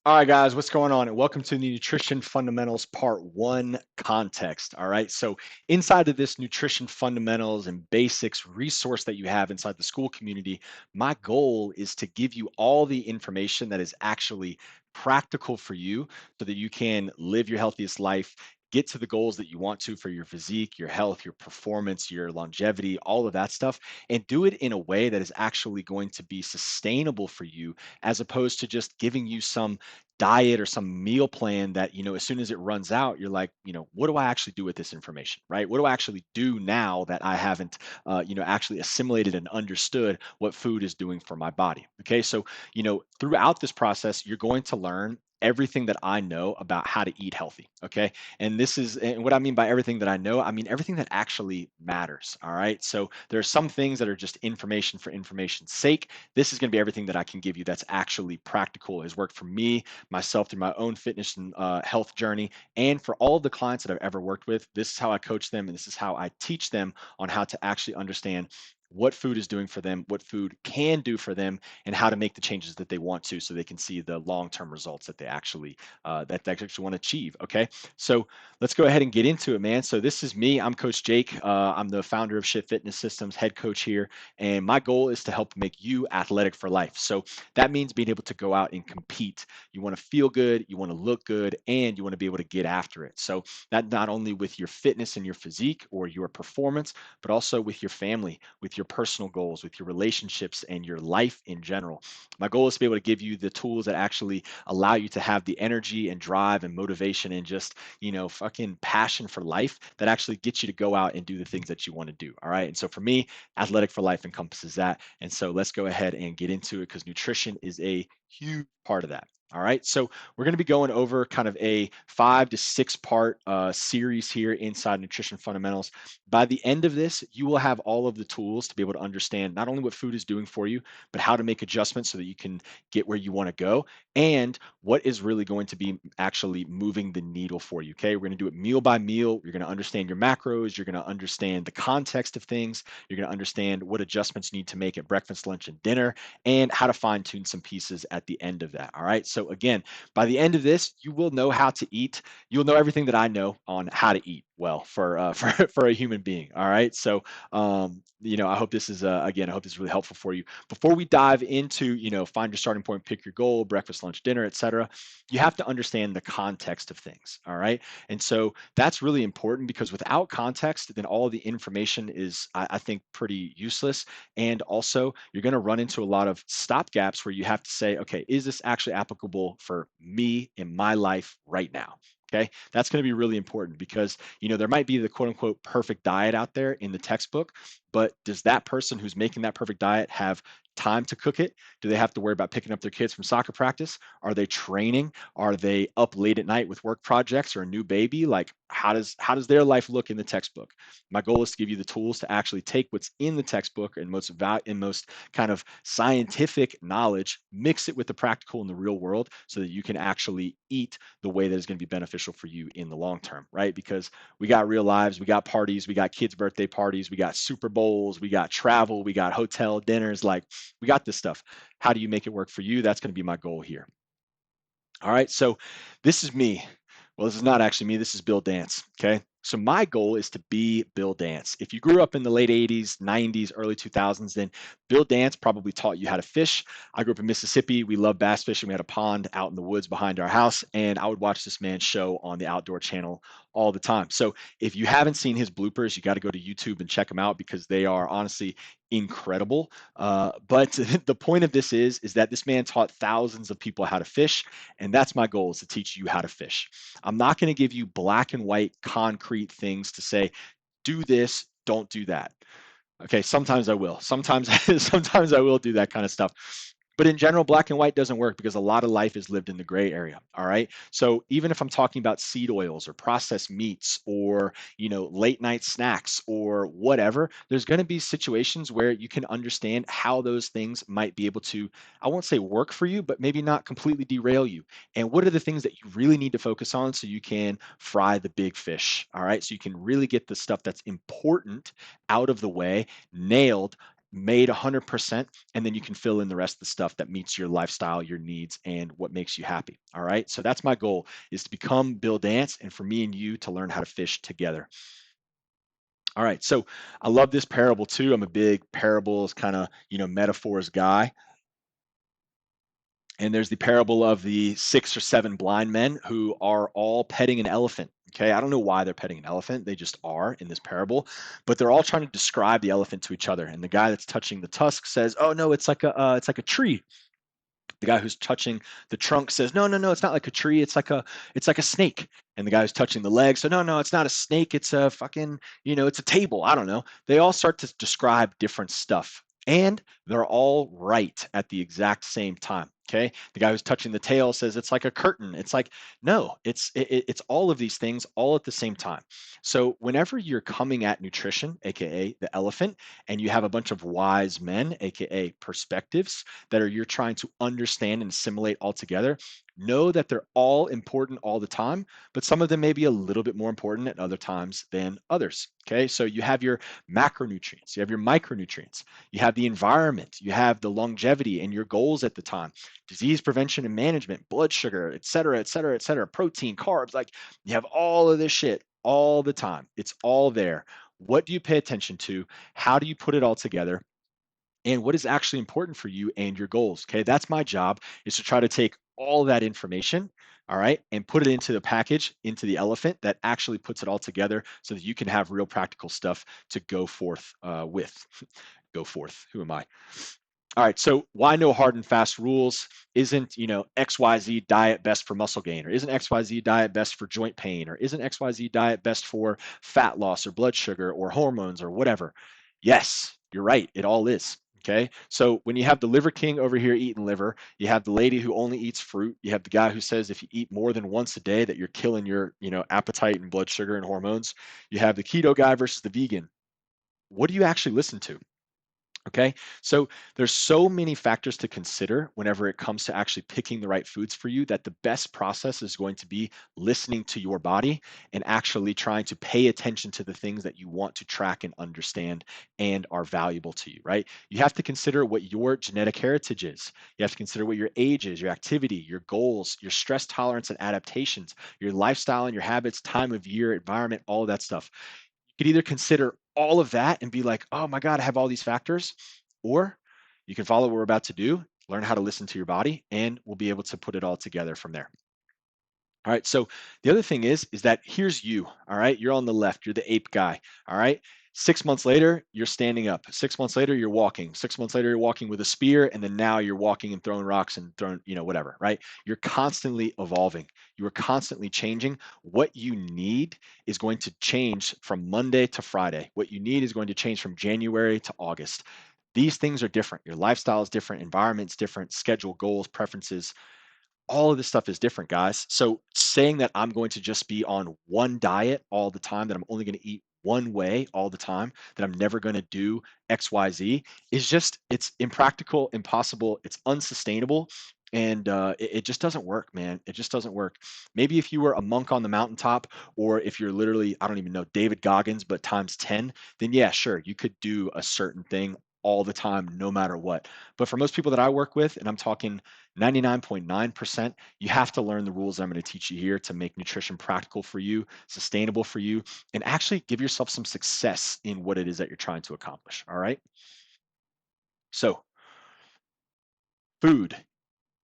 All right, guys, what's going on? And welcome to the Nutrition Fundamentals Part 1 context. All right, so inside of this nutrition fundamentals and basics resource that you have inside the Skool community, my goal is to give you all the information that is actually practical for you so that you can live your healthiest life. Get to the goals that you want to for your physique, your health, your performance, your longevity, all of that stuff, and do it in a way that is actually going to be sustainable for you, as opposed to just giving you some diet or some meal plan that, as soon as it runs out, you're like, what do I actually do with this information, right? What do I actually do now that I haven't, actually assimilated and understood what food is doing for my body? Okay, so throughout this process, you're going to learn everything that I know about how to eat healthy. Okay, and what I mean by everything that I know, I mean everything that actually matters. All right, so there are some things that are just information for information's sake. This is going to be everything that I can give you that's actually practical, has worked for me, myself, through my own fitness and health journey. And for all of the clients that I've ever worked with, this is how I coach them and this is how I teach them on how to actually understand what food is doing for them, what food can do for them, and how to make the changes that they want to, so they can see the long-term results that they actually want to achieve. Okay, so let's go ahead and get into it, man. So this is me. I'm Coach Jake. I'm the founder of Shift Fitness Systems, head coach here, and my goal is to help make you athletic for life. So that means being able to go out and compete. You want to feel good, you want to look good, and you want to be able to get after it. So that not only with your fitness and your physique or your performance, but also with your family, with your personal goals, with your relationships, and your life in general. My goal is to be able to give you the tools that actually allow you to have the energy and drive and motivation and just, fucking passion for life that actually gets you to go out and do the things that you want to do. All right. And so for me, Athletic for Life encompasses that. And so let's go ahead and get into it, because nutrition is a huge part of that. All right, so we're going to be going over kind of a 5 to 6 part series here inside Nutrition Fundamentals. By the end of this, you will have all of the tools to be able to understand not only what food is doing for you, but how to make adjustments so that you can get where you want to go, and what is really going to be actually moving the needle for you. Okay, we're going to do it meal by meal. You're going to understand your macros. You're going to understand the context of things. You're going to understand what adjustments you need to make at breakfast, lunch, and dinner, and how to fine tune some pieces at the end of that. All right. So, again, by the end of this, you will know how to eat. You'll know everything that I know on how to eat well for a human being. All right. So, I hope this is again, I hope this is really helpful for you. Before we dive into, find your starting point, pick your goal, breakfast, lunch, dinner, etc., you have to understand the context of things. All right. And so that's really important, because without context, then all the information is, I think, pretty useless. And also, you're going to run into a lot of stop gaps where you have to say, okay, is this actually applicable for me in my life right now? Okay, that's going to be really important, because there might be the quote unquote perfect diet out there in the textbook, but does that person who's making that perfect diet have time to cook it? Do they have to worry about picking up their kids from soccer practice? Are they training? Are they up late at night with work projects or a new baby? Like, how does their life look in the textbook? My goal is to give you the tools to actually take what's in the textbook and most kind of scientific knowledge, mix it with the practical in the real world, so that you can actually eat the way that is going to be beneficial for you in the long term, right? Because we got real lives, we got parties, we got kids' birthday parties, we got Super Bowls, we got travel, we got hotel dinners. Like, we got this stuff. How do you make it work for you? That's going to be my goal here. All right, so this is me. Well, this is not actually me. This is Bill Dance. Okay. So my goal is to be Bill Dance. If you grew up in the late 80s, 90s, early 2000s, then Bill Dance probably taught you how to fish. I grew up in Mississippi. We love bass fishing. We had a pond out in the woods behind our house, and I would watch this man's show on the Outdoor Channel all the time. So if you haven't seen his bloopers, you got to go to YouTube and check them out, because they are honestly incredible. But the point of this is that this man taught thousands of people how to fish, and that's my goal, is to teach you how to fish. I'm not going to give you black and white concrete things to say, do this, don't do that. Okay, sometimes I will. Sometimes sometimes I will do that kind of stuff. But in general, black and white doesn't work, because a lot of life is lived in the gray area. All right. So even if I'm talking about seed oils or processed meats or, late night snacks or whatever, there's going to be situations where you can understand how those things might be able to, I won't say work for you, but maybe not completely derail you. And what are the things that you really need to focus on so you can fry the big fish? All right. So you can really get the stuff that's important out of the way, nailed, made 100%, and then you can fill in the rest of the stuff that meets your lifestyle, your needs, and what makes you happy. All right. So that's my goal, is to become Bill Dance, and for me and you to learn how to fish together. All right. So I love this parable too. I'm a big parables kind of, metaphors guy. And there's the parable of the 6 or 7 blind men who are all petting an elephant. Okay, I don't know why they're petting an elephant. They just are in this parable, but they're all trying to describe the elephant to each other. And the guy that's touching the tusk says, "Oh no, it's like a tree." The guy who's touching the trunk says, "No, no, no, it's not like a tree. It's like a snake." And the guy who's touching the leg said, "No, no, it's not a snake. It's a fucking, it's a table. I don't know." They all start to describe different stuff, and they're all right at the exact same time. Okay, the guy who's touching the tail says it's like a curtain. It's like, no, it's all of these things all at the same time. So whenever you're coming at nutrition, aka the elephant, and you have a bunch of wise men, aka perspectives, that are you're trying to understand and assimilate all together, know that they're all important all the time, but some of them may be a little bit more important at other times than others. Okay, so you have your macronutrients, you have your micronutrients, you have the environment, you have the longevity and your goals at the time, disease prevention and management, blood sugar, et cetera, et cetera, et cetera, protein, carbs. Like, you have all of this shit all the time. It's all there. What do you pay attention to? How do you put it all together? And what is actually important for you and your goals? Okay, that's my job, is to try to take all that information, all right, and put it into the package, into the elephant that actually puts it all together so that you can have real practical stuff to go forth with. Go forth. Who am I? All right, so why no hard and fast rules? Isn't, XYZ diet best for muscle gain, or isn't XYZ diet best for joint pain, or isn't XYZ diet best for fat loss or blood sugar or hormones or whatever? Yes, you're right. It all is. Okay. So when you have the liver king over here eating liver, you have the lady who only eats fruit, you have the guy who says if you eat more than once a day that you're killing your, appetite and blood sugar and hormones. You have the keto guy versus the vegan. What do you actually listen to? Okay. So there's so many factors to consider whenever it comes to actually picking the right foods for you, that the best process is going to be listening to your body and actually trying to pay attention to the things that you want to track and understand and are valuable to you, right? You have to consider what your genetic heritage is. You have to consider what your age is, your activity, your goals, your stress tolerance and adaptations, your lifestyle and your habits, time of year, environment, all of that stuff. You could either consider all of that and be like, oh my God, I have all these factors, or you can follow what we're about to do, learn how to listen to your body, and we'll be able to put it all together from there. All right. So the other thing is that here's you. All right. You're on the left. You're the ape guy. All right. 6 months later, you're standing up. 6 months later, you're walking. 6 months later, you're walking with a spear. And then now you're walking and throwing rocks and throwing, whatever, right? You're constantly evolving. You are constantly changing. What you need is going to change from Monday to Friday. What you need is going to change from January to August. These things are different. Your lifestyle is different, environment's different, schedule, goals, preferences, all of this stuff is different, guys. So saying that I'm going to just be on one diet all the time, that I'm only going to eat one way all the time, that I'm never going to do XYZ, is just, it's impractical, impossible, it's unsustainable. And it just doesn't work, man. It just doesn't work. Maybe if you were a monk on the mountaintop, or if you're literally, I don't even know, David Goggins, but times 10, then yeah, sure, you could do a certain thing all the time, no matter what. But for most people that I work with, and I'm talking 99.9%, you have to learn the rules I'm going to teach you here to make nutrition practical for you, sustainable for you, and actually give yourself some success in what it is that you're trying to accomplish. All right. So, food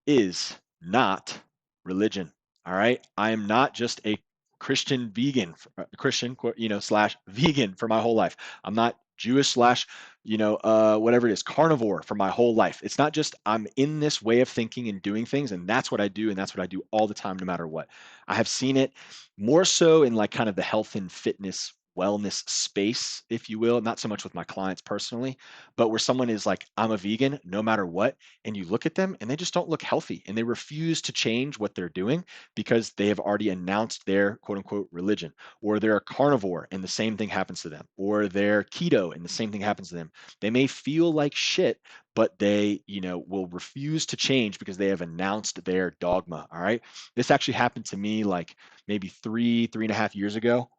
is not religion. All right. I am not just a Christian vegan, Christian, slash vegan for my whole life. I'm not Jewish slash, whatever it is, carnivore for my whole life. It's not just I'm in this way of thinking and doing things, and that's what I do, and that's what I do all the time, no matter what. I have seen it more so in like kind of the health and fitness wellness space, if you will, not so much with my clients personally, but where someone is like, I'm a vegan no matter what, and you look at them and they just don't look healthy, and they refuse to change what they're doing because they have already announced their quote unquote religion, or they're a carnivore and the same thing happens to them, or they're keto and the same thing happens to them. They may feel like shit, but they, will refuse to change because they have announced their dogma. All right. This actually happened to me like maybe 3.5 years ago.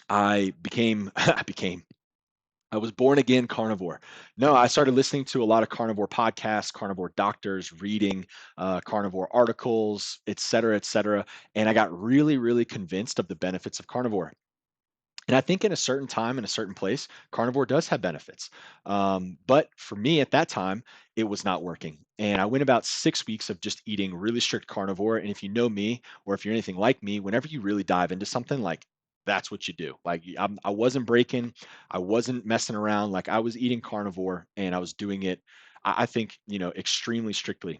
I became I became I was born again carnivore. No, I started listening to a lot of carnivore podcasts, carnivore doctors, reading carnivore articles, et cetera, et cetera. And I got really, really convinced of the benefits of carnivore. And I think in a certain time, in a certain place, carnivore does have benefits. But for me at that time, it was not working. And I went about 6 weeks of just eating really strict carnivore. And if you know me, or if you're anything like me, whenever you really dive into something, like that's what you do. Like I wasn't breaking, I wasn't messing around. Like I was eating carnivore and I was doing it, I think, extremely strictly.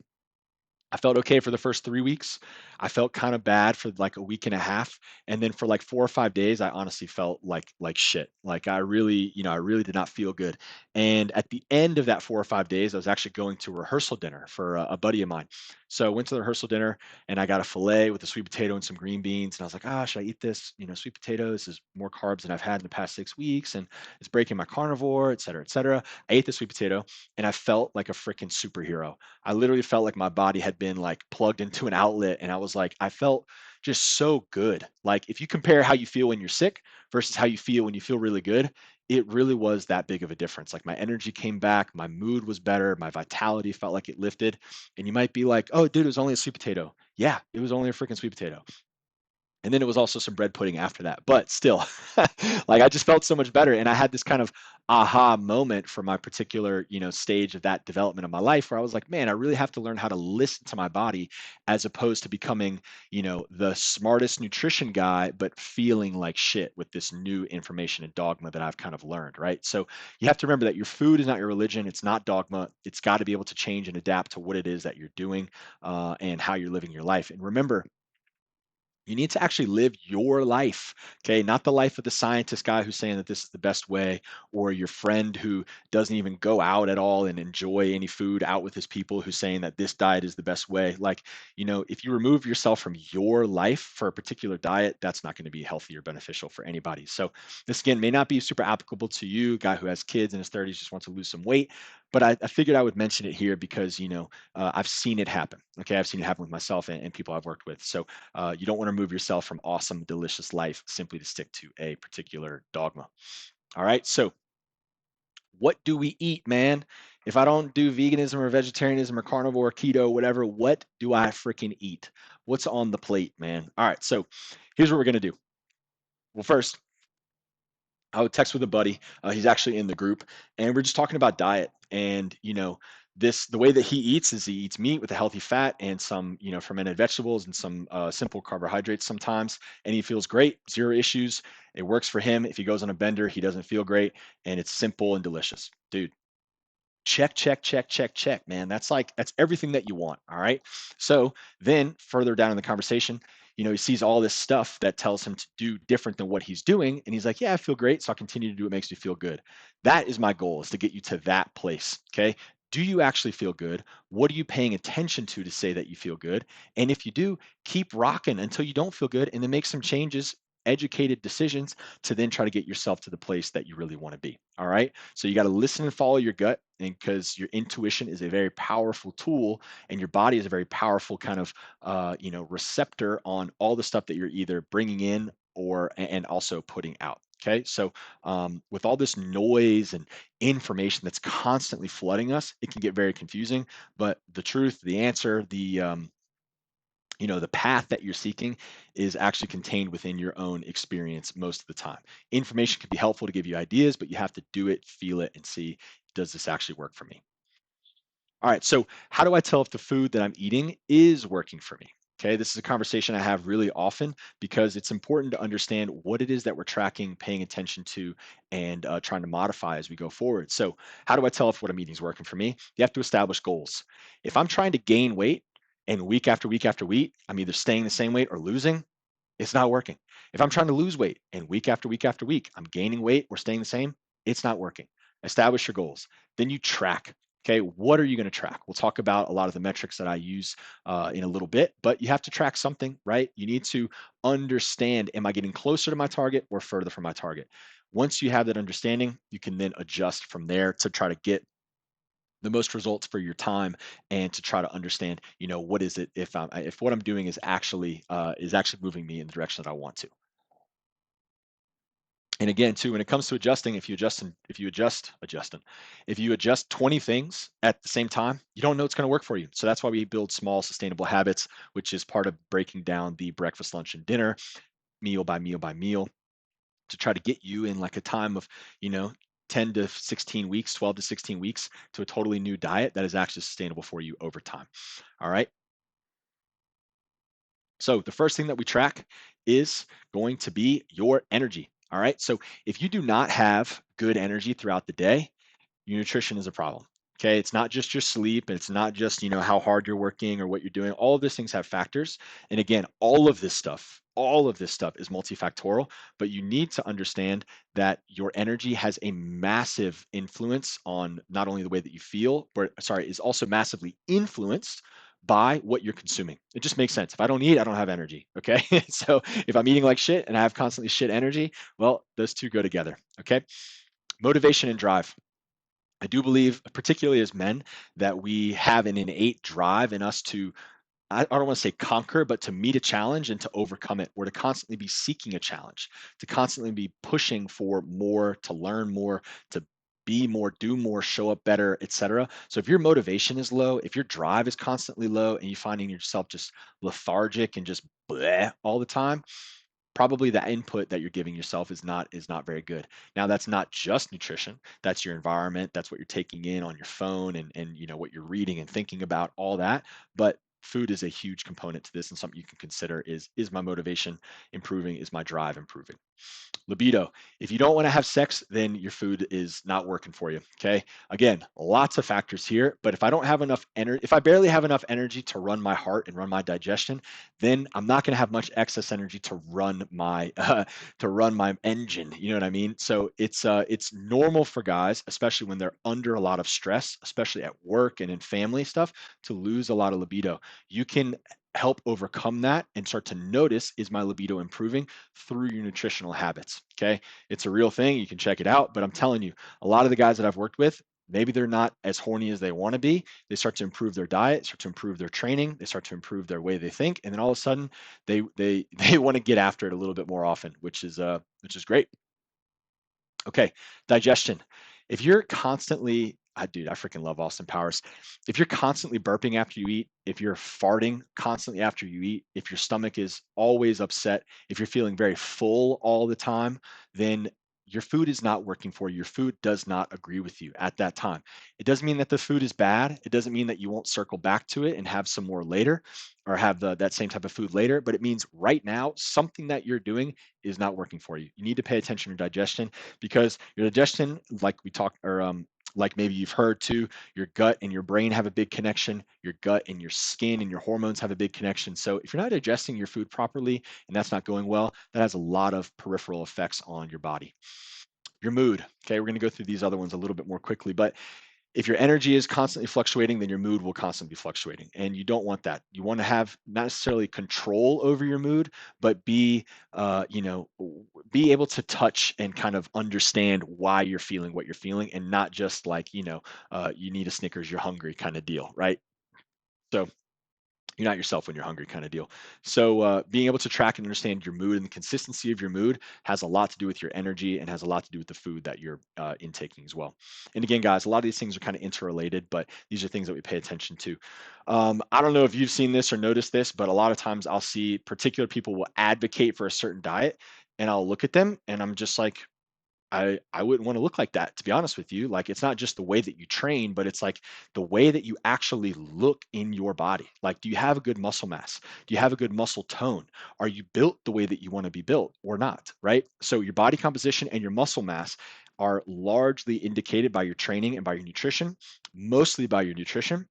I felt okay for the first 3 weeks. I felt kinda bad for, like, a week and a half, and then for, like, 4 or 5 days, I honestly felt like shit. Like, I really did not feel good, and at the end of that 4 or 5 days, I was actually going to a rehearsal dinner for a buddy of mine. So, I went to the rehearsal dinner, and I got a filet with a sweet potato and some green beans, and I was like, "Ah, should I eat this?" Sweet potato, this is more carbs than I've had in the past 6 weeks, and it's breaking my carnivore, et cetera, et cetera. I ate the sweet potato, and I felt like a freaking superhero. I literally felt like my body had been like plugged into an outlet and I was like, I felt just so good. Like if you compare how you feel when you're sick versus how you feel when you feel really good, it really was that big of a difference. Like my energy came back, my mood was better, my vitality felt like it lifted. And you might be like, oh, dude, it was only a sweet potato. Yeah, it was only a freaking sweet potato. And then it was also some bread pudding after that. But still, like I just felt so much better. And I had this kind of aha moment for my particular, stage of that development of my life where I was like, man, I really have to learn how to listen to my body as opposed to becoming, the smartest nutrition guy, but feeling like shit with this new information and dogma that I've kind of learned. Right. So you have to remember that your food is not your religion. It's not dogma. It's got to be able to change and adapt to what it is that you're doing and how you're living your life. And remember, you need to actually live your life, okay? Not the life of the scientist guy who's saying that this is the best way, or your friend who doesn't even go out at all and enjoy any food out with his people who's saying that this diet is the best way. Like, if you remove yourself from your life for a particular diet, that's not going to be healthy or beneficial for anybody. So, this again may not be super applicable to you, guy who has kids in his 30s, just wants to lose some weight. But I figured I would mention it here because, I've seen it happen. Okay. I've seen it happen with myself and people I've worked with. So, you don't want to remove yourself from awesome, delicious life simply to stick to a particular dogma. All right. So, what do we eat, man? If I don't do veganism or vegetarianism or carnivore, keto, whatever, what do I freaking eat? What's on the plate, man? All right. So, here's what we're going to do. Well, first, I would text with a buddy. He's actually in the group, and we're just talking about diet. And the way that he eats is he eats meat with a healthy fat and some fermented vegetables and some simple carbohydrates sometimes, and he feels great, zero issues. It works for him. If he goes on a bender, he doesn't feel great, and it's simple and delicious, dude. Check, check, check, check, check, man. That's everything that you want. All right. So then further down in the conversation, he sees all this stuff that tells him to do different than what he's doing. And he's like, yeah, I feel great. So I'll continue to do what makes me feel good. That is my goal, is to get you to that place. Okay. Do you actually feel good? What are you paying attention to say that you feel good? And if you do, keep rocking until you don't feel good and then make some changes, educated decisions to then try to get yourself to the place that you really want to be. All right. So you got to listen and follow your gut, and because your intuition is a very powerful tool, and your body is a very powerful kind of receptor on all the stuff that you're either bringing in or and also putting out. Okay. So with all this noise and information that's constantly flooding us, it can get very confusing. But the truth, the answer, the path that you're seeking is actually contained within your own experience most of the time. Information can be helpful to give you ideas, but you have to do it, feel it, and see, does this actually work for me? All right, so how do I tell if the food that I'm eating is working for me? Okay, this is a conversation I have really often because it's important to understand what it is that we're tracking, paying attention to, and trying to modify as we go forward. So, how do I tell if what I'm eating is working for me? You have to establish goals. If I'm trying to gain weight and week after week after week, I'm either staying the same weight or losing, it's not working. If I'm trying to lose weight and week after week after week, I'm gaining weight or staying the same, it's not working. Establish your goals. Then you track. Okay, what are you going to track? We'll talk about a lot of the metrics that I use in a little bit, but you have to track something, right? You need to understand, am I getting closer to my target or further from my target? Once you have that understanding, you can then adjust from there to try to get the most results for your time and to try to understand, what is it, if what I'm doing is actually moving me in the direction that I want to. And again, too, when it comes to adjusting, if you adjust 20 things at the same time, you don't know it's going to work for you. So that's why we build small, sustainable habits, which is part of breaking down the breakfast, lunch, and dinner, meal by meal by meal, to try to get you in like a time of, you know, 10 to 16 weeks, 12 to 16 weeks to a totally new diet that is actually sustainable for you over time. All right. So the first thing that we track is going to be your energy. All right. So if you do not have good energy throughout the day, your nutrition is a problem. Okay, it's not just your sleep, and it's not just, how hard you're working or what you're doing. All of these things have factors. And again, all of this stuff is multifactorial, but you need to understand that your energy has a massive influence on not only the way that you feel, but sorry, is also massively influenced by what you're consuming. It just makes sense. If I don't eat, I don't have energy. Okay. So if I'm eating like shit and I have constantly shit energy, well, those two go together. Okay. Motivation and drive. I do believe, particularly as men, that we have an innate drive in us to, I don't want to say conquer, but to meet a challenge and to overcome it, or to constantly be seeking a challenge, to constantly be pushing for more, to learn more, to be more, do more, show up better, etc. So if your motivation is low, if your drive is constantly low, and you finding yourself just lethargic and just bleh all the time, probably the input that you're giving yourself is not very good. Now that's not just nutrition, that's your environment, that's what you're taking in on your phone, and what you're reading and thinking about, all that. But food is a huge component to this, and something you can consider is my motivation improving, is my drive improving. Libido. If you don't want to have sex, then your food is not working for you. Okay. Again, lots of factors here, but if I don't have enough energy, if I barely have enough energy to run my heart and run my digestion, then I'm not going to have much excess energy to run my engine. You know what I mean? So it's normal for guys, especially when they're under a lot of stress, especially at work and in family stuff, to lose a lot of libido. You can help overcome that and start to notice, is my libido improving through your nutritional habits. Okay. It's a real thing. You can check it out. But I'm telling you, a lot of the guys that I've worked with, maybe they're not as horny as they want to be. They start to improve their diet, start to improve their training, they start to improve their way they think. And then all of a sudden they want to get after it a little bit more often, which is great. Okay, digestion. If you're constantly, dude, I freaking love Austin Powers. If you're constantly burping after you eat, if you're farting constantly after you eat, if your stomach is always upset, if you're feeling very full all the time, then your food is not working for you. Your food does not agree with you at that time. It doesn't mean that the food is bad. It doesn't mean that you won't circle back to it and have some more later, or have that same type of food later. But it means right now, something that you're doing is not working for you. You need to pay attention to your digestion, because your digestion, like we talked, or like maybe you've heard too, your gut and your brain have a big connection. Your gut and your skin and your hormones have a big connection. So if you're not digesting your food properly and that's not going well, that has a lot of peripheral effects on your body. Your mood. Okay, we're going to go through these other ones a little bit more quickly, but if your energy is constantly fluctuating, then your mood will constantly be fluctuating. And you don't want that. You want to have not necessarily control over your mood, but be able to touch and kind of understand why you're feeling what you're feeling, and not just like, you need a Snickers, you're hungry kind of deal, right? So you're not yourself when you're hungry kind of deal. So being able to track and understand your mood and the consistency of your mood has a lot to do with your energy, and has a lot to do with the food that you're intaking as well. And again, guys, a lot of these things are kind of interrelated, but these are things that we pay attention to. I don't know if you've seen this or noticed this, but a lot of times I'll see particular people will advocate for a certain diet, and I'll look at them and I'm just like, I wouldn't want to look like that, to be honest with you. Like, it's not just the way that you train, but it's like the way that you actually look in your body. Like, do you have a good muscle mass? Do you have a good muscle tone? Are you built the way that you want to be built or not? Right? So your body composition and your muscle mass are largely indicated by your training and by your nutrition, mostly by your nutrition.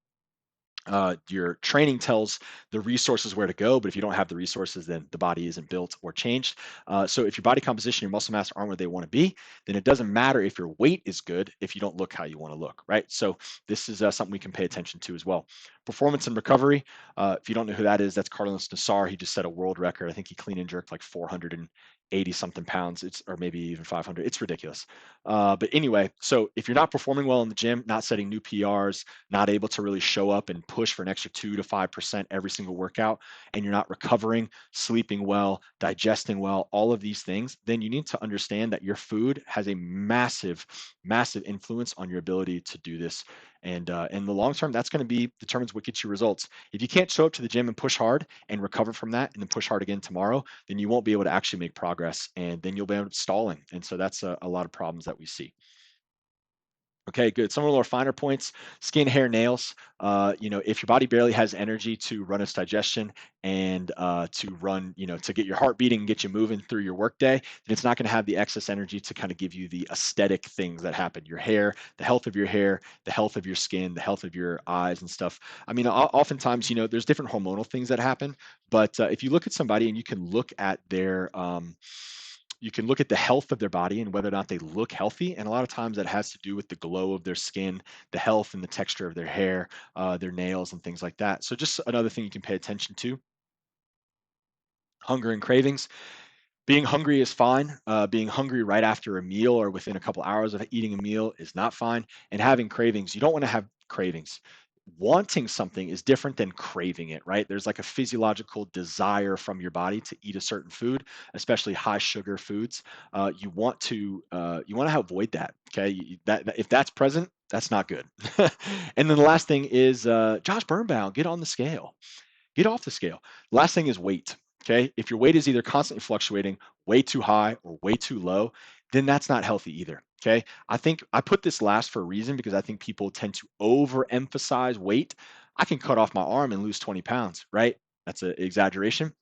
Your training tells the resources where to go, but if you don't have the resources, then the body isn't built or changed. So if your body composition, your muscle mass aren't where they want to be, then it doesn't matter if your weight is good if you don't look how you want to look, right? So this is something we can pay attention to as well. Performance and recovery. If you don't know who that is, that's Carlos Nassar. He just set a world record. I think he clean and jerked like 80 something pounds. It's or maybe even 500. It's ridiculous. But anyway, so if you're not performing well in the gym, not setting new PRs, not able to really show up and push for an extra 2 to 5% every single workout, and you're not recovering, sleeping well, digesting well, all of these things, then you need to understand that your food has a massive, massive influence on your ability to do this. And in the long term, that's going to be determines what gets you results. If you can't show up to the gym and push hard and recover from that, and then push hard again tomorrow, then you won't be able to actually make progress, and then you'll be stalling. And so that's a lot of problems that we see. Okay, good. Some of our finer points: skin, hair, nails. If your body barely has energy to run its digestion and to run, to get your heart beating and get you moving through your workday, then it's not going to have the excess energy to kind of give you the aesthetic things that happen. Your hair, the health of your hair, the health of your skin, the health of your eyes and stuff. I mean, oftentimes, there's different hormonal things that happen, but if you look at somebody and you can look at the health of their body and whether or not they look healthy. And a lot of times that has to do with the glow of their skin, the health and the texture of their hair, their nails, and things like that. So, just another thing you can pay attention to: hunger and cravings. Being hungry is fine. Being hungry right after a meal or within a couple hours of eating a meal is not fine. And having cravings, you don't want to have cravings. Wanting something is different than craving it, right? There's like a physiological desire from your body to eat a certain food, especially high sugar foods. You want to avoid that. Okay, if that's present, that's not good. And then the last thing is Josh Burnbound, get on the scale. Get off the scale. Last thing is weight. Okay. If your weight is either constantly fluctuating, way too high or way too low, then that's not healthy either. Okay. I think I put this last for a reason because I think people tend to overemphasize weight. I can cut off my arm and lose 20 pounds, right? That's an exaggeration.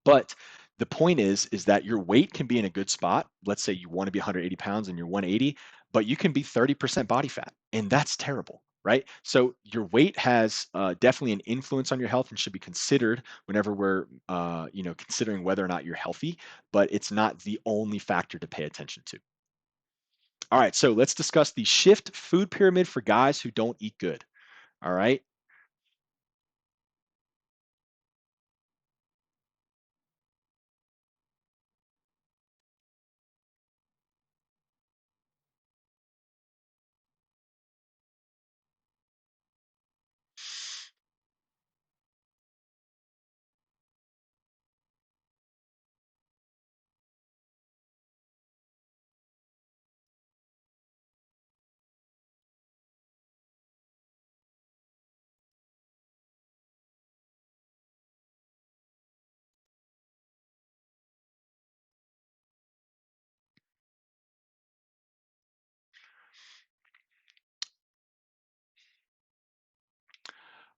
But the point is that your weight can be in a good spot. Let's say you want to be 180 pounds and you're 180, but you can be 30% body fat, and that's terrible, right? So your weight has definitely an influence on your health and should be considered whenever we're, considering whether or not you're healthy. But it's not the only factor to pay attention to. All right, so let's discuss the shift food pyramid for guys who don't eat good. All right.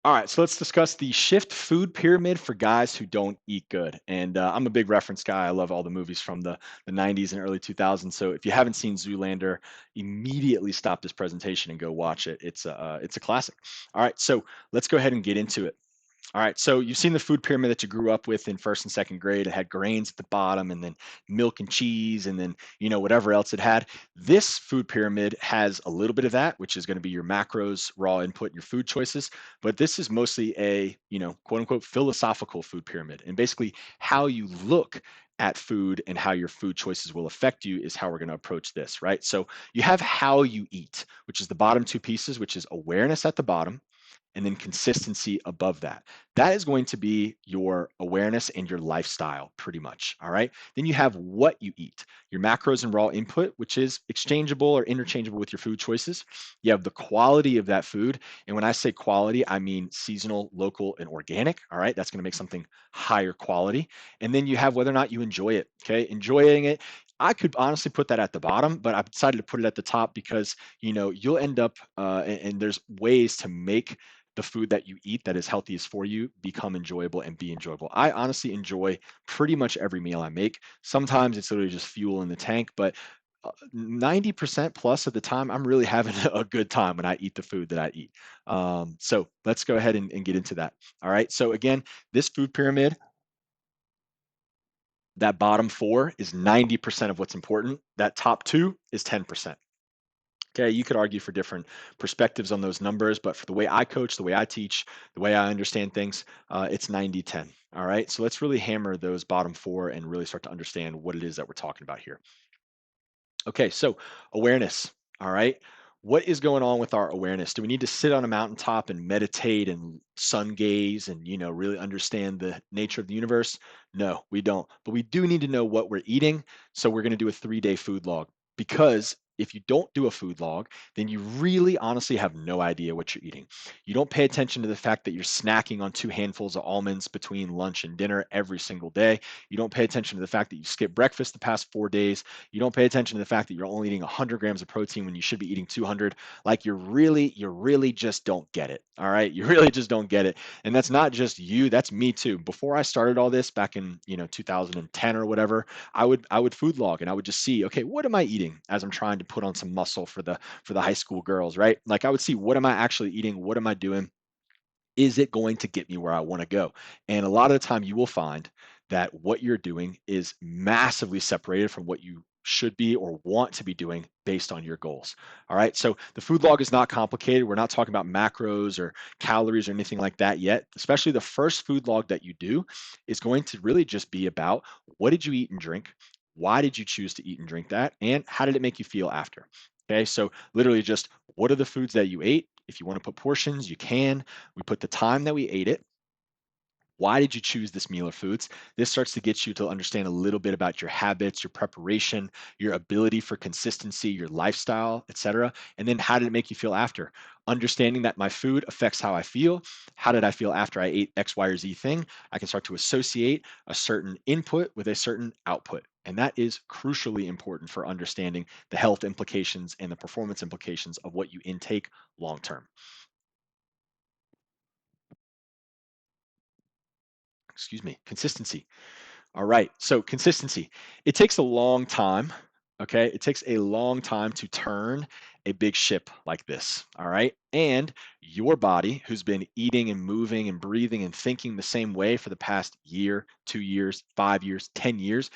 All right, so let's discuss the shift food pyramid for guys who don't eat good. And I'm a big reference guy. I love all the movies from the 90s and early 2000s. So if you haven't seen Zoolander, immediately stop this presentation and go watch it. It's a classic. All right, so let's go ahead and get into it. All right, so you've seen the food pyramid that you grew up with in first and second grade. It had grains at the bottom, and then milk and cheese, and then whatever else it had. This food pyramid has a little bit of that, which is going to be your macros, raw input, and your food choices. But this is mostly a quote unquote philosophical food pyramid, and basically how you look at food and how your food choices will affect you is how we're going to approach this, right? So you have how you eat, which is the bottom two pieces, which is awareness at the bottom and then consistency above that. That is going to be your awareness and your lifestyle, pretty much. All right. Then you have what you eat, your macros and raw input, which is exchangeable or interchangeable with your food choices. You have the quality of that food. And when I say quality, I mean seasonal, local, and organic. All right. That's going to make something higher quality. And then you have whether or not you enjoy it. Okay. Enjoying it. I could honestly put that at the bottom, but I've decided to put it at the top because you'll end up and there's ways to make the food that you eat that is healthiest for you become enjoyable and be enjoyable. I honestly enjoy pretty much every meal I make. Sometimes it's literally just fuel in the tank, but 90% plus of the time, I'm really having a good time when I eat the food that I eat. So let's go ahead and get into that. All right. So again, this food pyramid, that bottom four is 90% of what's important. That top two is 10%. Okay, you could argue for different perspectives on those numbers, but for the way I coach, the way I teach, the way I understand things, it's 90-10. All right, so let's really hammer those bottom four and really start to understand what it is that we're talking about here. Okay, so awareness. All right. What is going on with our awareness? Do we need to sit on a mountaintop and meditate and sun gaze and, really understand the nature of the universe? No, we don't. But we do need to know what we're eating. So we're going to do a 3-day food log, because if you don't do a food log, then you really honestly have no idea what you're eating. You don't pay attention to the fact that you're snacking on 2 handfuls of almonds between lunch and dinner every single day. You don't pay attention to the fact that you skipped breakfast the past 4 days. You don't pay attention to the fact that you're only eating 100 grams of protein when you should be eating 200. Like you really just don't get it. All right. You really just don't get it. And that's not just you, that's me too. Before I started all this back in, 2010 or whatever, I would food log and I would just see, okay, what am I eating as I'm trying to put on some muscle for the high school girls, right? Like I would see, what am I actually eating? What am I doing? Is it going to get me where I want to go? And a lot of the time you will find that what you're doing is massively separated from what you should be or want to be doing based on your goals. All right. So the food log is not complicated. We're not talking about macros or calories or anything like that yet. Especially the first food log that you do is going to really just be about, what did you eat and drink? Why did you choose to eat and drink that? And how did it make you feel after? Okay. So literally just, what are the foods that you ate? If you want to put portions, you can. We put the time that we ate it. Why did you choose this meal or foods? This starts to get you to understand a little bit about your habits, your preparation, your ability for consistency, your lifestyle, etc. And then how did it make you feel after? Understanding that my food affects how I feel. How did I feel after I ate X, Y, or Z thing? I can start to associate a certain input with a certain output. And that is crucially important for understanding the health implications and the performance implications of what you intake long term. Excuse me, consistency. All right. So consistency. It takes a long time. Okay. It takes a long time to turn a big ship like this. All right. And your body, who's been eating and moving and breathing and thinking the same way for the past year, 2 years, 5 years, 10 years,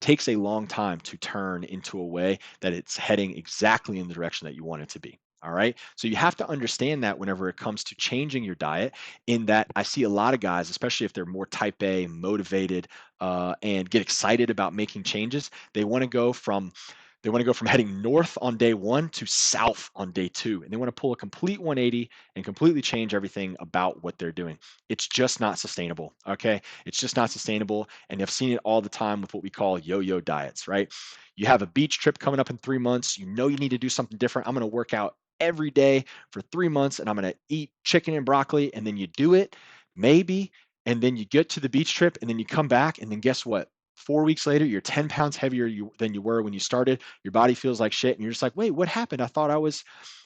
takes a long time to turn into a way that it's heading exactly in the direction that you want it to be. All right. So you have to understand that whenever it comes to changing your diet, in that I see a lot of guys, especially if they're more type A, motivated, and get excited about making changes, they want to go from heading north on day one to south on day two. And they want to pull a complete 180 and completely change everything about what they're doing. It's just not sustainable. Okay. It's just not sustainable. And I've seen it all the time with what we call yo yo diets, right? You have a beach trip coming up in 3 months. You know you need to do something different. I'm going to work out every day for 3 months and I'm going to eat chicken and broccoli. And then you do it, maybe. And then you get to the beach trip and then you come back. And then guess what? 4 weeks later, you're 10 pounds heavier than you were when you started. Your body feels like shit. And you're just like, wait, what happened? I thought I was.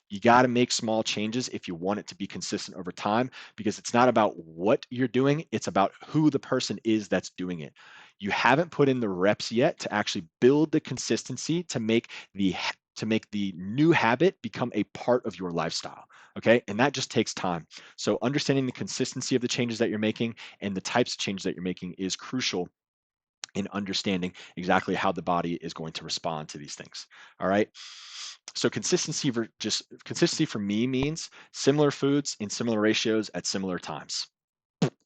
You got to make small changes if you want it to be consistent over time, because it's not about what you're doing. It's about who the person is that's doing it. You haven't put in the reps yet to actually build the consistency to make the new habit become a part of your lifestyle. Okay. And that just takes time. So understanding the consistency of the changes that you're making and the types of changes that you're making is crucial in understanding exactly how the body is going to respond to these things. All right. So consistency for me means similar foods in similar ratios at similar times.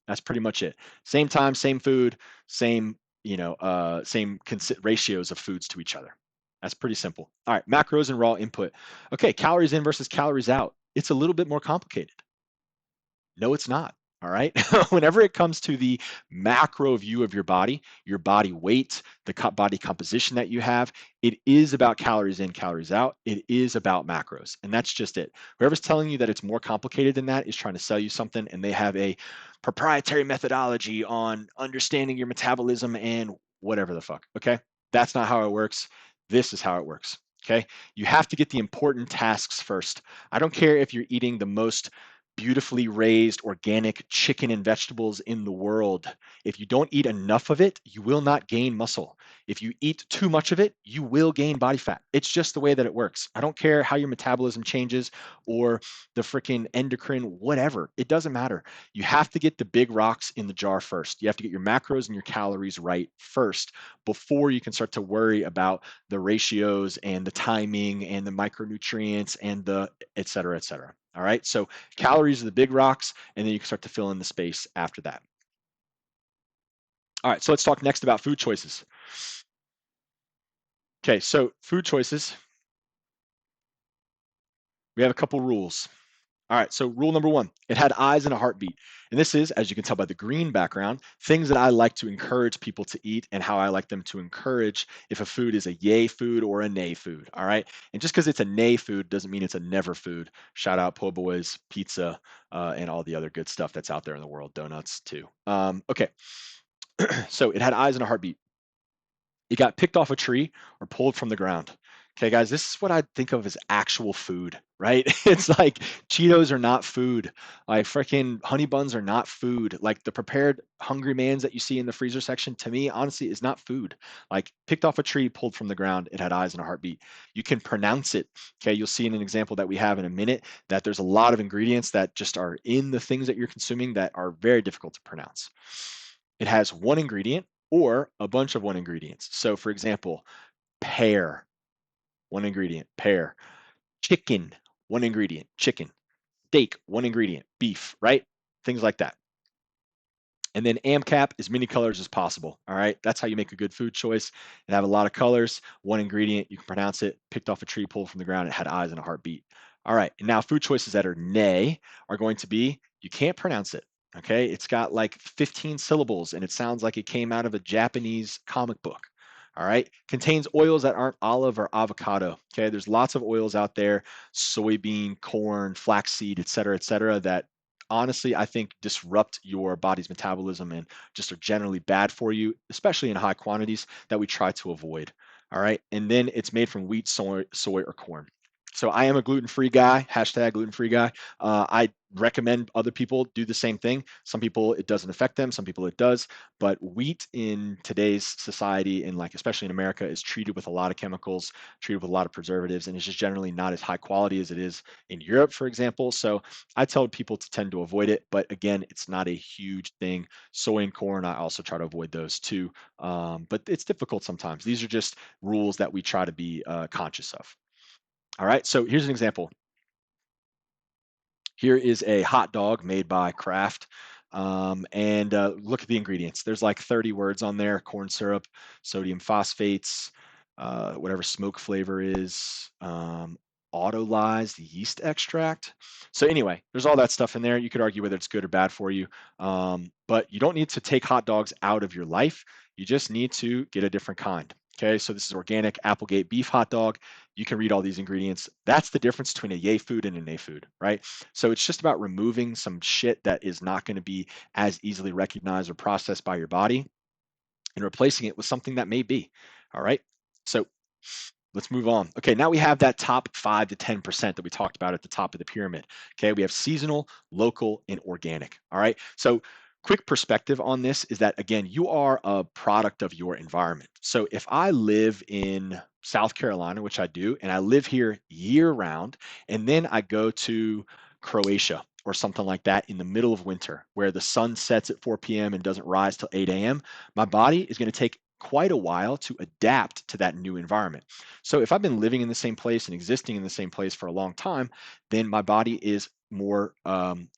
That's pretty much it. Same time, same food, same ratios of foods to each other. That's pretty simple. All right, macros and raw input. Okay, calories in versus calories out. It's a little bit more complicated. No, it's not. All right. Whenever it comes to the macro view of your body weight, the body composition that you have, it is about calories in, calories out. It is about macros. And that's just it. Whoever's telling you that it's more complicated than that is trying to sell you something, and they have a proprietary methodology on understanding your metabolism and whatever the fuck. Okay. That's not how it works. This is how it works. Okay. You have to get the important tasks first. I don't care if you're eating the most beautifully raised organic chicken and vegetables in the world. If you don't eat enough of it, you will not gain muscle. If you eat too much of it, you will gain body fat. It's just the way that it works. I don't care how your metabolism changes or the freaking endocrine, whatever. It doesn't matter. You have to get the big rocks in the jar first. You have to get your macros and your calories right first before you can start to worry about the ratios and the timing and the micronutrients and the et cetera, et cetera. All right. So calories are the big rocks, and then you can start to fill in the space after that. All right. So let's talk next about food choices. Okay. So food choices, we have a couple rules. All right, so rule number one, it had eyes and a heartbeat. And this is, as you can tell by the green background, things that I like to encourage people to eat and how I like them to encourage if a food is a yay food or a nay food. All right. And just because it's a nay food doesn't mean it's a never food. Shout out po' boys, pizza, and all the other good stuff that's out there in the world, donuts too. Okay, so it had eyes and a heartbeat. It got picked off a tree or pulled from the ground. Okay, guys, this is what I think of as actual food, right? It's like Cheetos are not food. Like freaking honey buns are not food. Like the prepared Hungry Mans that you see in the freezer section, to me, honestly, is not food. Like picked off a tree, pulled from the ground, it had eyes and a heartbeat. You can pronounce it. Okay, you'll see in an example that we have in a minute that there's a lot of ingredients that just are in the things that you're consuming that are very difficult to pronounce. It has one ingredient or a bunch of one ingredients. So, for example, pear, one ingredient, pear. Chicken, one ingredient, chicken. Steak, one ingredient, beef, right? Things like that. And then AMCAP, as many colors as possible. All right. That's how you make a good food choice and have a lot of colors. One ingredient, you can pronounce it, picked off a tree, pulled from the ground, it had eyes and a heartbeat. All right. And now food choices that are nay are going to be you can't pronounce it. Okay. It's got like 15 syllables and it sounds like it came out of a Japanese comic book. All right. Contains oils that aren't olive or avocado. Okay. There's lots of oils out there, soybean, corn, flaxseed, et cetera, that honestly, I think disrupt your body's metabolism and just are generally bad for you, especially in high quantities that we try to avoid. All right. And then it's made from wheat, soy, or corn. So I am a gluten-free guy, hashtag gluten-free guy. I recommend other people do the same thing. Some people it doesn't affect them, some people it does. But wheat in today's society, and like especially in America, is treated with a lot of chemicals, treated with a lot of preservatives, and it's just generally not as high quality as it is in Europe, for example. So I tell people to tend to avoid it, but again, it's not a huge thing. Soy and corn, I also try to avoid those too. But it's difficult sometimes. These are just rules that we try to be conscious of. All right, so here's an example. Here is a hot dog made by Kraft. And look at the ingredients. There's like 30 words on there: corn syrup, sodium phosphates, whatever smoke flavor is, autolyzed yeast extract. So, anyway, there's all that stuff in there. You could argue whether it's good or bad for you. But you don't need to take hot dogs out of your life. You just need to get a different kind. Okay, so this is organic Applegate beef hot dog. You can read all these ingredients. That's the difference between a yay food and a nay food, right? So it's just about removing some shit that is not going to be as easily recognized or processed by your body and replacing it with something that may be. All right. So let's move on. Okay, now we have that top 5 to 10% that we talked about at the top of the pyramid. Okay, we have seasonal, local, and organic. All right. So quick perspective on this is that again, you are a product of your environment. So if I live in South Carolina, which I do, and I live here year round, and then I go to Croatia or something like that in the middle of winter where the sun sets at 4 p.m. and doesn't rise till 8 a.m., my body is going to take quite a while to adapt to that new environment. So if I've been living in the same place and existing in the same place for a long time, then my body is more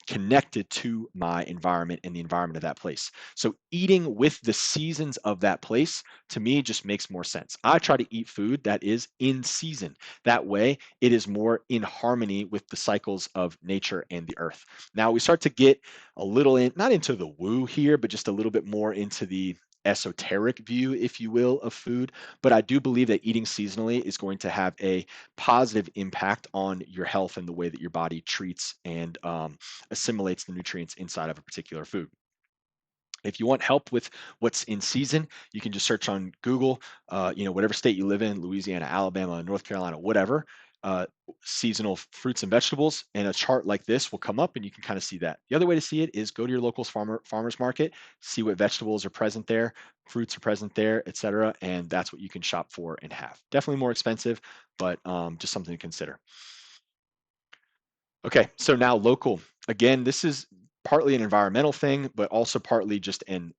connected to my environment and the environment of that place. So eating with the seasons of that place to me just makes more sense. I try to eat food that is in season. That way it is more in harmony with the cycles of nature and the earth. Now we start to get a little in, not into the woo here, but just a little bit more into the esoteric view, if you will, of food. But I do believe that eating seasonally is going to have a positive impact on your health and the way that your body treats and assimilates the nutrients inside of a particular food. If you want help with what's in season, you can just search on Google, whatever state you live in, Louisiana, Alabama, North Carolina, whatever. uh, seasonal fruits and vegetables, and a chart like this will come up and you can kind of see that. The other way to see it is go to your local farmers market, see what vegetables are present there, fruits are present there, etc. And that's what you can shop for and have. Definitely more expensive, but just something to consider. Okay, so now local. Again, this is partly an environmental thing, but also partly just an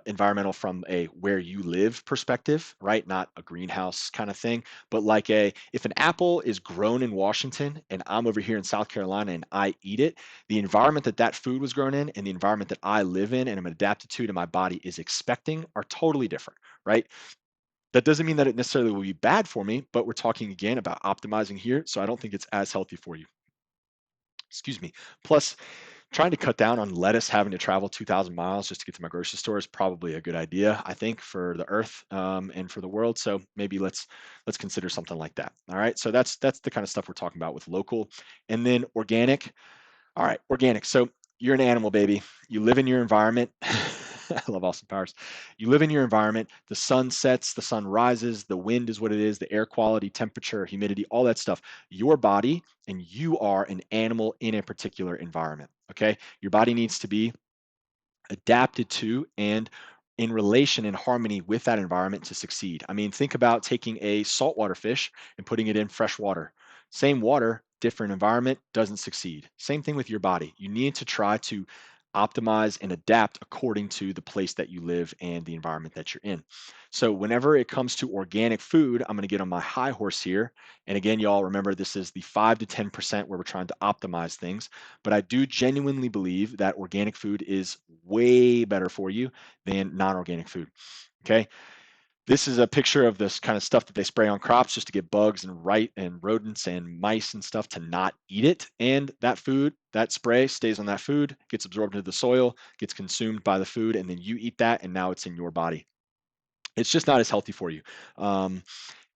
environmental from a where you live perspective, right? Not a greenhouse kind of thing, but like a if an apple is grown in Washington and I'm over here in South Carolina and I eat it, the environment that that food was grown in and the environment that I live in and I'm adapted to and my body is expecting are totally different, right? That doesn't mean that it necessarily will be bad for me, but we're talking again about optimizing here, so I don't think it's as healthy for you. Excuse me. Plus, trying to cut down on lettuce having to travel 2,000 miles just to get to my grocery store is probably a good idea, I think, for the earth and for the world. So maybe let's consider something like that. All right. So that's the kind of stuff we're talking about with local, and then organic. All right, organic. So you're an animal, baby. You live in your environment. I love Austin Powers. You live in your environment. The sun sets, the sun rises, the wind is what it is, the air quality, temperature, humidity, all that stuff. Your body and you are an animal in a particular environment. Okay. Your body needs to be adapted to and in relation and harmony with that environment to succeed. I mean, think about taking a saltwater fish and putting it in fresh water. Same water, different environment, doesn't succeed. Same thing with your body. You need to try to optimize and adapt according to the place that you live and the environment that you're in. So, whenever it comes to organic food, I'm going to get on my high horse here. And again, y'all remember this is the 5 to 10% where we're trying to optimize things. But I do genuinely believe that organic food is way better for you than non-organic food. Okay. This is a picture of this kind of stuff that they spray on crops just to get bugs and rodents and mice and stuff to not eat it. And that food, that spray stays on that food, gets absorbed into the soil, gets consumed by the food, and then you eat that, and now it's in your body. It's just not as healthy for you. Um,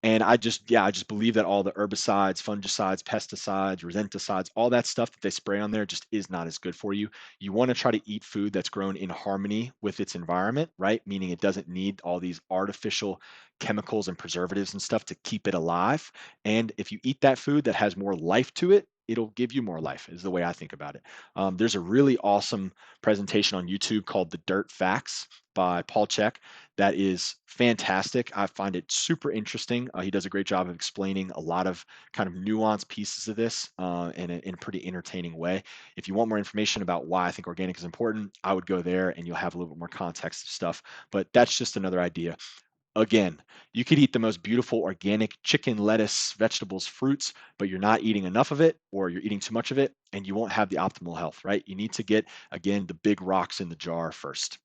and I just believe that all the herbicides, fungicides, pesticides, rodenticides, all that stuff that they spray on there just is not as good for you. You want to try to eat food that's grown in harmony with its environment, right? Meaning it doesn't need all these artificial chemicals and preservatives and stuff to keep it alive. And if you eat that food that has more life to it, it'll give you more life, is the way I think about it. There's a really awesome presentation on YouTube called The Dirt Facts by Paul Chek that is fantastic. I find it super interesting. He does a great job of explaining a lot of kind of nuanced pieces of this in a pretty entertaining way. If you want more information about why I think organic is important, I would go there and you'll have a little bit more context of stuff. But that's just another idea. Again, you could eat the most beautiful organic chicken, lettuce, vegetables, fruits, but you're not eating enough of it or you're eating too much of it and you won't have the optimal health, right? You need to get, again, the big rocks in the jar first.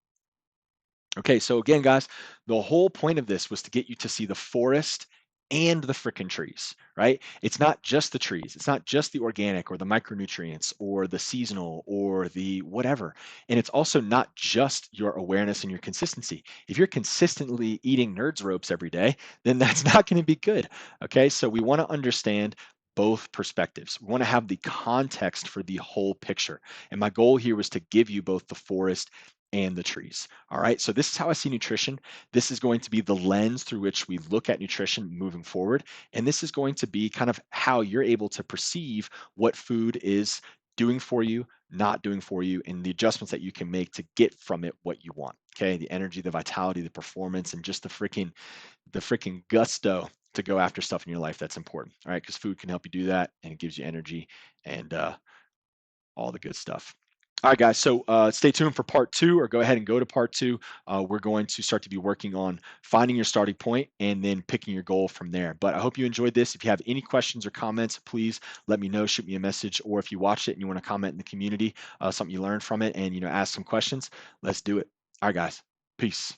Okay, so again, guys, the whole point of this was to get you to see the forest and the frickin' trees, right? It's not just the trees, it's not just the organic or the micronutrients or the seasonal or the whatever. And it's also not just your awareness and your consistency. If you're consistently eating nerds ropes every day, then that's not going to be good. Okay, so we want to understand both perspectives. We want to have the context for the whole picture. And my goal here was to give you both the forest and the trees. All right. So this is how I see nutrition. This is going to be the lens through which we look at nutrition moving forward. And this is going to be kind of how you're able to perceive what food is doing for you, not doing for you, and the adjustments that you can make to get from it what you want. Okay. The energy, the vitality, the performance, and just the freaking gusto to go after stuff in your life that's important. All right. Because food can help you do that and it gives you energy and all the good stuff. All right, guys. So stay tuned for part two, or go ahead and go to part two. We're going to start to be working on finding your starting point and then picking your goal from there. But I hope you enjoyed this. If you have any questions or comments, please let me know. Shoot me a message, or if you watched it and you want to comment in the community, something you learned from it, and ask some questions. Let's do it. All right, guys. Peace.